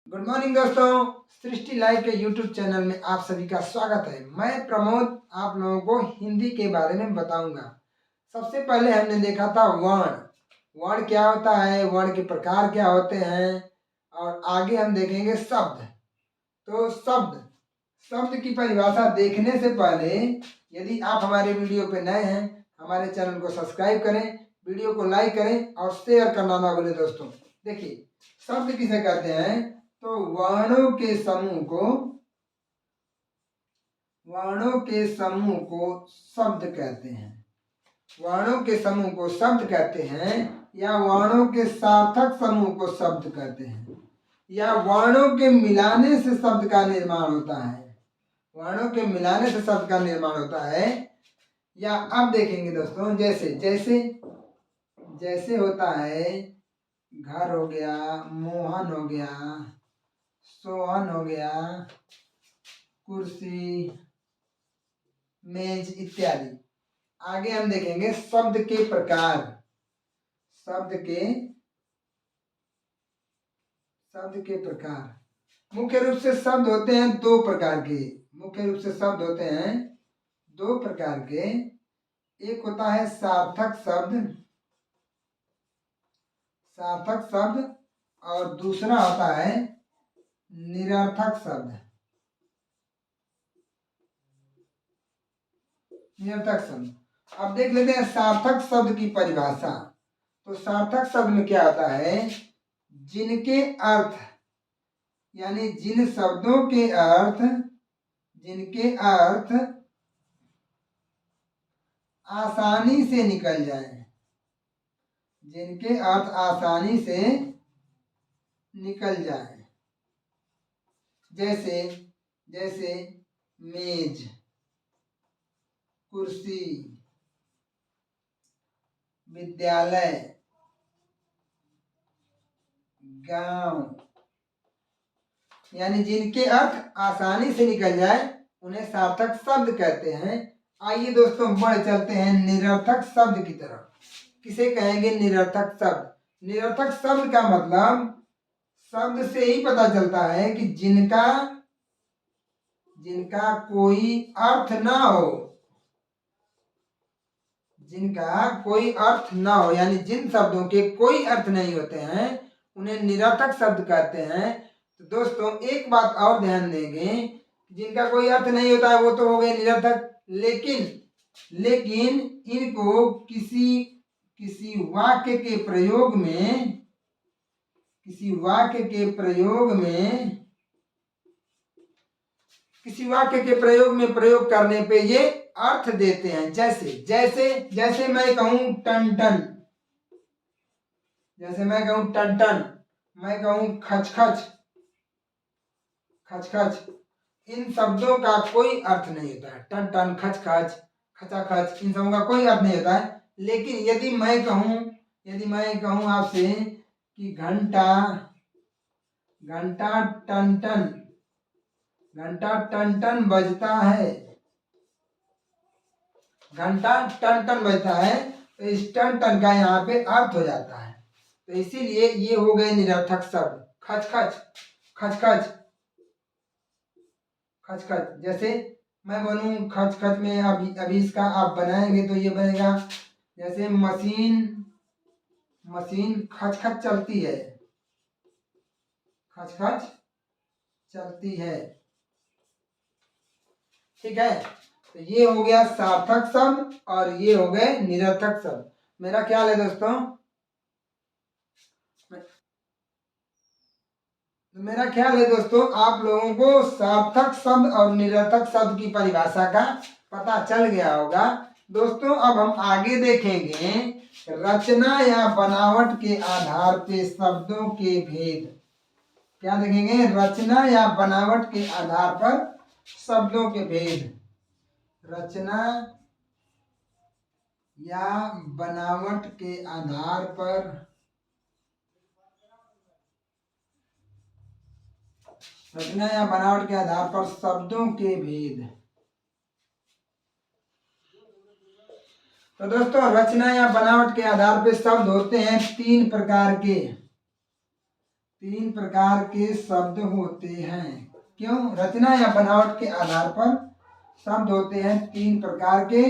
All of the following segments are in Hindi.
गुड मॉर्निंग दोस्तों, सृष्टि लाइव के यूट्यूब चैनल में आप सभी का स्वागत है। मैं प्रमोद आप लोगों को हिंदी के बारे में बताऊंगा। सबसे पहले हमने देखा था वर्ण। वर्ण क्या होता है, वर्ण के प्रकार क्या होते हैं, और आगे हम देखेंगे शब्द। तो शब्द शब्द की परिभाषा देखने से पहले यदि आप हमारे वीडियो पे नए हैं, हमारे चैनल को सब्सक्राइब करें, वीडियो को लाइक करें और शेयर करना ना भूलें। दोस्तों देखिए, शब्द किसे कहते हैं, तो वर्णों के समूह को शब्द कहते हैं। वर्णों के समूह को शब्द कहते हैं, या वर्णों के सार्थक समूह को शब्द कहते हैं, या वर्णों के मिलाने से शब्द का निर्माण होता है। वर्णों के मिलाने से शब्द का निर्माण होता है। या अब देखेंगे दोस्तों, जैसे जैसे जैसे होता है घर हो गया, मोहन हो गया, सोहन हो गया, कुर्सी, मेज इत्यादि। आगे हम देखेंगे शब्द के प्रकार। शब्द के प्रकार मुख्य रूप से शब्द होते हैं दो प्रकार के। एक होता है सार्थक शब्द और दूसरा होता है निरर्थक शब्द। अब देख लेते हैं सार्थक शब्द की परिभाषा। तो सार्थक शब्द में क्या होता है, जिनके अर्थ यानी जिन शब्दों के अर्थ आसानी से निकल जाए। जिनके अर्थ आसानी से निकल जाए, जैसे मेज, कुर्सी, विद्यालय, गांव, यानी जिनके अर्थ आसानी से निकल जाए उन्हें सार्थक शब्द कहते हैं। आइए दोस्तों बढ़ चलते हैं निरर्थक शब्द की तरफ। किसे कहेंगे निरर्थक शब्द? निरर्थक शब्द का मतलब शब्द से ही पता चलता है कि जिनका कोई अर्थ ना हो, यानी जिन शब्दों के कोई अर्थ नहीं होते हैं उन्हें निरर्थक शब्द कहते हैं। तो दोस्तों एक बात और ध्यान देंगे, जिनका कोई अर्थ नहीं होता है वो तो हो गए निरर्थक, लेकिन इनको किसी वाक्य के प्रयोग में प्रयोग करने पे ये अर्थ देते हैं। जैसे मैं कहूं टन टन, मैं कहूं खच खच, इन शब्दों का कोई अर्थ नहीं होता है। टन टन, खच खच, खचाखच, इन शब्दों का कोई अर्थ नहीं होता है। लेकिन यदि मैं कहूं आपसे कि घंटा टन टन बजता है, तो इस टन टन का यहाँ पे अर्थ हो जाता है। तो इसीलिए ये हो गए निरर्थक शब्द। खच खच, जैसे मैं बनूं खच में, अभी इसका आप बनाएंगे तो ये बनेगा जैसे मशीन खच चलती है, ठीक है। तो ये हो गया सार्थक शब्द और ये हो गए निरर्थक शब्द। मेरा ख्याल है दोस्तों, आप लोगों को सार्थक शब्द और निरर्थक शब्द की परिभाषा का पता चल गया होगा। दोस्तों अब हम आगे देखेंगे रचना या बनावट के आधार पे शब्दों के भेद। क्या देखेंगे? रचना या बनावट के आधार पर शब्दों के भेद। रचना या बनावट के आधार पर शब्दों के भेद। तो दोस्तों रचना या बनावट के आधार पर शब्द होते हैं तीन प्रकार के। तीन प्रकार के शब्द होते हैं। क्यों? रचना या बनावट के आधार पर शब्द होते हैं तीन प्रकार के।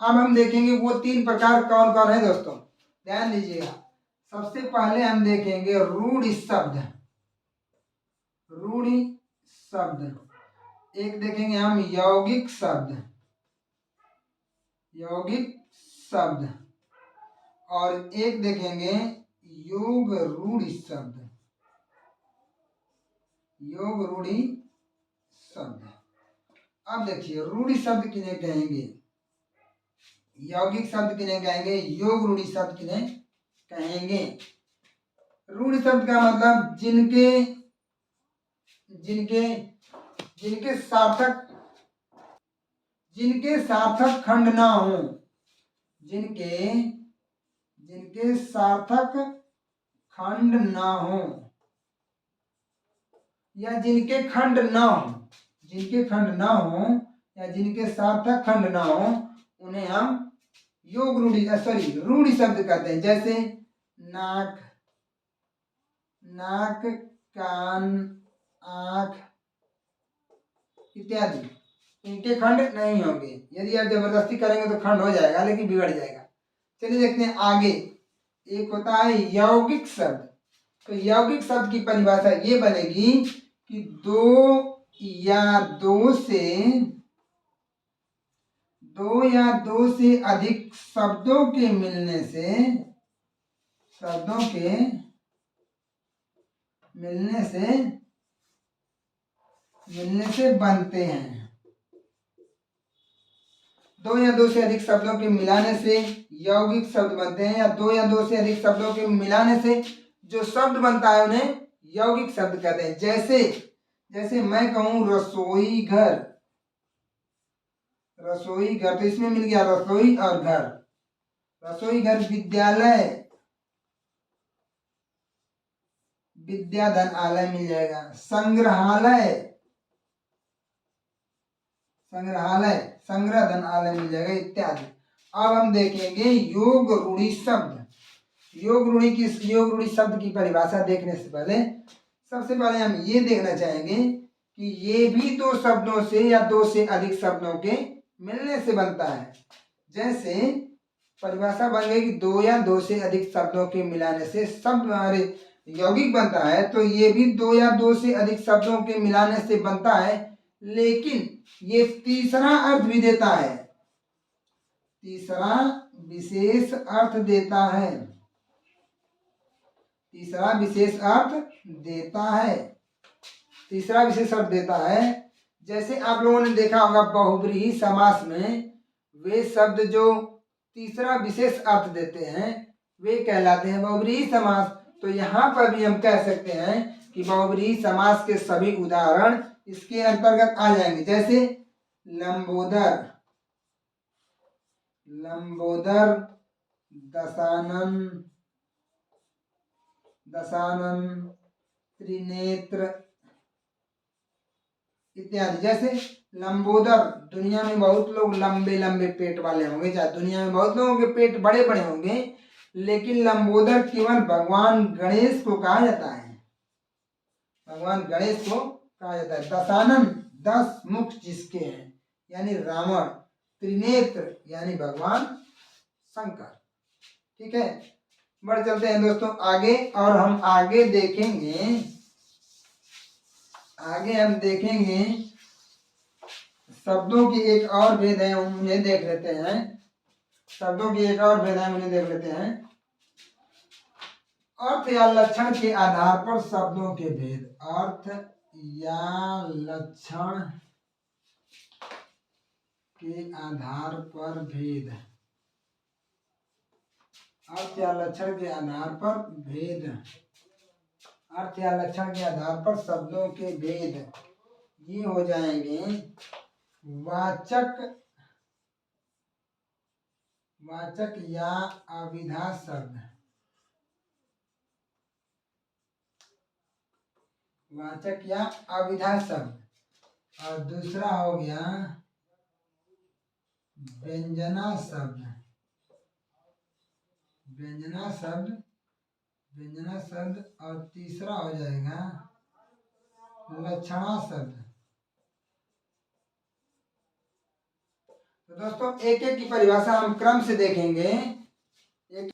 अब हम देखेंगे वो तीन प्रकार कौन कौन है दोस्तों, ध्यान दीजिएगा। सबसे पहले हम देखेंगे रूढ़ शब्द। रूढ़ शब्द। एक देखेंगे हम यौगिक शब्द। यौगिक शब्द। और एक देखेंगे योग रूढ़ शब्द। योग रूढ़ शब्द। अब देखिए रूढ़ शब्द किन्हें कहेंगे, यौगिक शब्द किन्हें कहेंगे, योग रूढ़ शब्द किन्हें कहेंगे। रूढ़ शब्द का मतलब जिनके जिनके जिनके सार्थक खंड ना हो, जिनके सार्थक खंड ना हो या जिनके खंड ना हो, या जिनके सार्थक खंड ना हो, उन्हें हम योग रूढ़ शब्द कहते हैं। जैसे नाक, कान, आँख इत्यादि, इनके खंड नहीं होंगे। यदि आप जबरदस्ती करेंगे तो खंड हो जाएगा, लेकिन बिगड़ जाएगा। चलिए देखते हैं आगे। एक होता है यौगिक शब्द। तो यौगिक शब्द की परिभाषा ये बनेगी कि दो या दो से अधिक शब्दों के मिलने से बनते हैं। दो या दो से अधिक शब्दों के मिलाने से यौगिक शब्द बनते हैं, या दो या दो से अधिक शब्दों के मिलाने से जो शब्द बनता है उन्हें यौगिक शब्द कहते हैं। जैसे मैं कहूं रसोई घर, तो इसमें मिल गया रसोई और घर। रसोई घर। विद्यालय, विद्याधन आलय मिल जाएगा। संग्रहालय, संग्रह धन आलय मिल जाएगा इत्यादि। अब हम देखेंगे योग रूढ़ शब्द। योग रूढ़ शब्द की परिभाषा देखने से पहले सबसे पहले हम ये देखना चाहेंगे कि ये भी दो शब्दों से या दो से अधिक शब्दों के मिलने से बनता है। जैसे परिभाषा बन गई कि दो या दो से अधिक शब्दों के मिलाने से शब्द यौगिक बनता है। तो ये भी दो या दो से अधिक शब्दों के मिलाने से बनता है, लेकिन ये तीसरा अर्थ भी देता है, तीसरा विशेष अर्थ देता है, तीसरा विशेष अर्थ देता है। जैसे आप लोगों ने देखा होगा बहुब्रीहि समास में वे शब्द जो तीसरा विशेष अर्थ देते हैं वे कहलाते हैं बहुब्रीहि समास। तो यहाँ पर भी हम कह सकते हैं कि बहुब्रीहि समास के सभी उदाहरण इसके अंतर्गत आ जाएंगे। जैसे लंबोदर, दशानन, त्रिनेत्र इत्यादि। जैसे लंबोदर, दुनिया में बहुत लोग लंबे लंबे पेट वाले होंगे, चाहे दुनिया में बहुत लोगों के पेट बड़े बड़े होंगे, लेकिन लंबोदर केवल भगवान गणेश को कहा जाता है, दशानन 10 मुख जिसके हैं यानी रावण, त्रिनेत्र यानी भगवान शंकर। ठीक है, बढ़ चलते हैं दोस्तों आगे। और हम आगे देखेंगे शब्दों की एक और भेद है, उन्हें देख लेते हैं। अर्थ या लक्षण के आधार पर शब्दों के भेद। अर्थ या लक्षण के आधार पर भेद। अर्थ या लक्षण के आधार पर शब्दों के भेद ये हो जाएंगे वाचक या अविधा शब्द। वाचक या अविधा शब्द। और दूसरा हो गया व्यंजना शब्द। व्यंजना शब्द और तीसरा हो जाएगा लक्षणा शब्द। तो दोस्तों एक एक की परिभाषा हम क्रम से देखेंगे। एक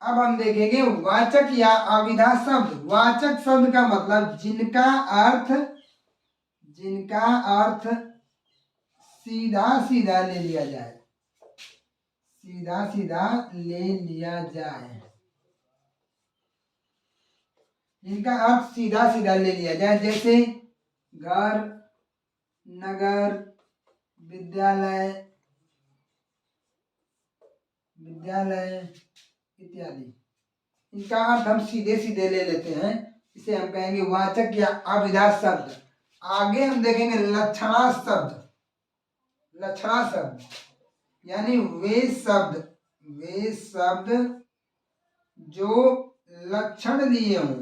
अब हम देखेंगे वाचक या अविधा शब्द। वाचक शब्द का मतलब जिनका अर्थ सीधा सीधा ले लिया जाए, सीधा सीधा ले लिया जाए, जिनका अर्थ सीधा सीधा ले लिया जाए, जैसे घर, नगर, विद्यालय, इत्यादि। इनका अर्थ हम सीधे सीधे ले लेते हैं, इसे हम कहेंगे वाचक या अविधा शब्द। आगे हम देखेंगे लक्षणा शब्द। लक्षणा शब्द यानी वे शब्द जो लक्षण लिए हों,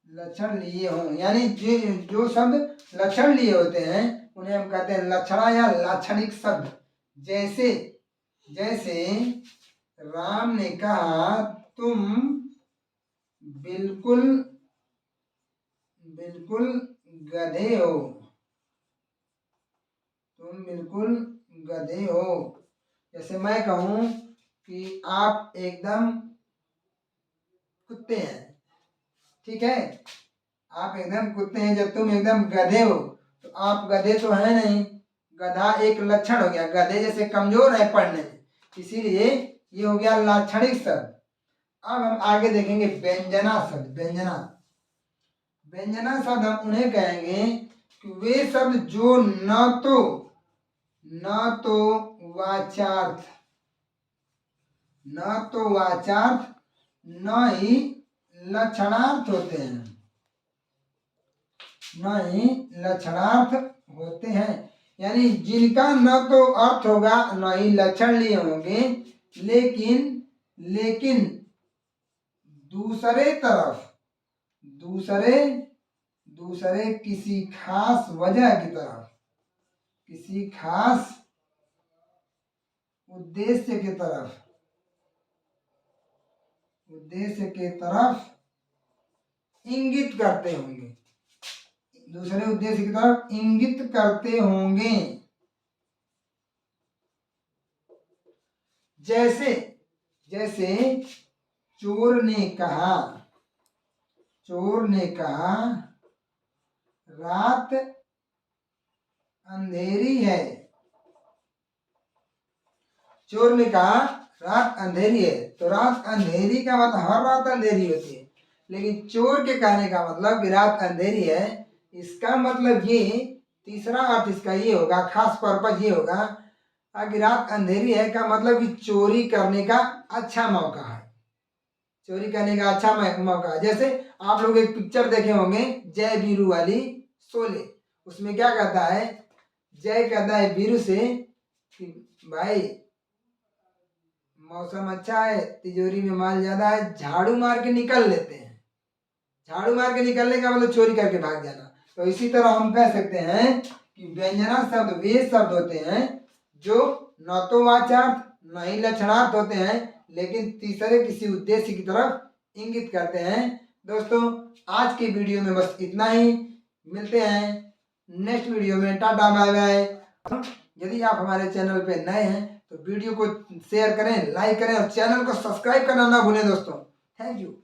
लक्षण लिए हों, यानी जो शब्द लक्षण लिए होते हैं उन्हें हम कहते हैं लक्षणा या लाक्षणिक शब्द। जैसे राम ने कहा तुम बिल्कुल गधे हो, तुम बिल्कुल गधे हो। जैसे मैं कहूं कि आप एकदम कुत्ते हैं, ठीक है, आप एकदम कुत्ते हैं। जब तुम एकदम गधे हो तो आप गधे तो है नहीं, गधा एक लक्षण हो गया, गधे जैसे कमजोर है पढ़ने में, इसीलिए ये हो गया लाक्षणिक शब्द। अब हम आगे देखेंगे व्यंजना शब्द। व्यंजना शब्द हम उन्हें कहेंगे कि वे शब्द जो न तो वाचार्थ न ही लक्षणार्थ होते हैं, यानी जिनका न तो अर्थ होगा न ही लक्षण लिए होंगे, लेकिन दूसरे किसी खास वजह की तरफ, किसी खास उद्देश्य के तरफ इंगित करते होंगे, दूसरे उद्देश्य की तरफ इंगित करते होंगे। जैसे चोर ने कहा रात अंधेरी है। चोर ने कहा रात अंधेरी है, तो रात अंधेरी का मतलब हर रात अंधेरी होती है, लेकिन चोर के कहने का मतलब कि रात अंधेरी है, इसका मतलब ये तीसरा अर्थ इसका ये होगा, खास पर्पज ये होगा कि रात अंधेरी है का मतलब कि चोरी करने का अच्छा मौका है, चोरी करने का अच्छा मौका है। जैसे आप लोग एक पिक्चर देखे होंगे जय वीरू वाली, शोले, उसमें क्या कहता है, जय कहता है वीरू से कि भाई मौसम अच्छा है, तिजोरी में माल ज्यादा है, झाड़ू मार के निकल लेते हैं। झाड़ू मार के निकलने का मतलब चोरी करके भाग जाना। तो इसी तरह हम कह सकते हैं कि व्यंजना शब्द वे शब्द होते हैं जो न तो वाचार्थ न ही लक्षणार्थ होते हैं, लेकिन तीसरे किसी उद्देश्य की तरफ इंगित करते हैं। दोस्तों आज के वीडियो में बस इतना ही, मिलते हैं नेक्स्ट वीडियो में। Tata bye bye. यदि आप हमारे चैनल पे नए हैं तो वीडियो को शेयर करें, लाइक करें और चैनल को सब्सक्राइब करना ना भूलें दोस्तों। Thank you.